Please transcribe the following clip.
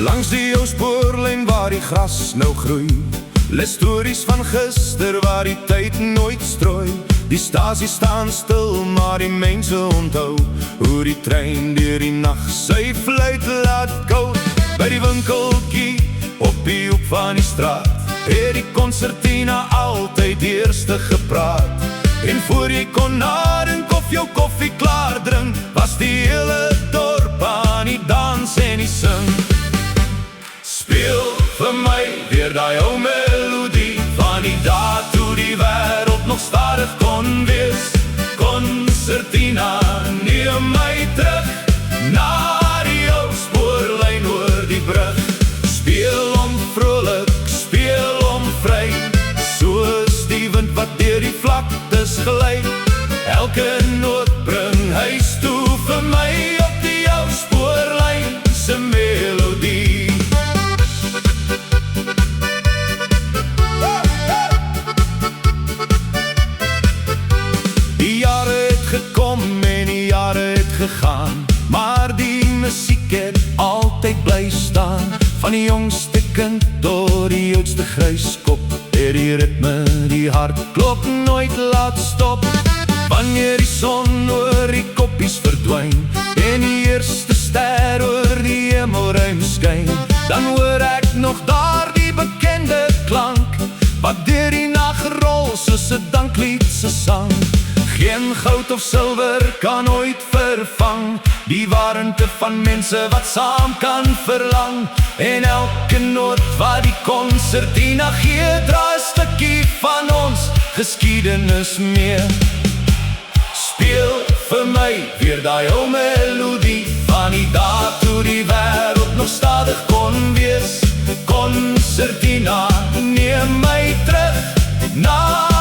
Langs die ou spoorlyn waar die gras nou groei, lê stories van gister waar die tyd nooit strooi. Die stasie staan stil, maar die mense onthou hoe die trein deur die nag sy fluit laat kou. By die winkeltjie op die hoek van die straat het die konsertina altyd eerste gepraat. En voor jy kon nadink of jou koffie klaar drink, was die hele dorp aan die dans en die sing. Speel vir my weer daai ou melodie van die dae toe die wêreld nog stadig kon wees. Konsertina, neem my terug na die ou spoorlyn oor die brug. Speel om vrolik, speel om vry, soos die wind wat deur die vlaktes gly. Elke noot bring huis toe vir my op die ou spoorlyn se melodie. Die jare het gekom en die jare het gegaan, maar die musiek het altyd bly staan. Van die jongste kind tot die oudste gryskop, het die ritme die hartklop nooit laat stop. Wanneer die son oor die koppies verdwyn en die eerste ster oor die hemelruim skyn, dan hoor ek nog daar die bekende klank wat deur die nag rol soos 'n danklied se sang. Geen goud of silwer kan ooit vervang die warmte van mense wat saam kan verlang. En elke noot wat die konsertina gee, dra 'n stukkie van ons geskiedenis mee. Speel vir my weer daai ou melodie van die dae toe die wêreld nog stadig kon wees. Konsertina, neem my terug na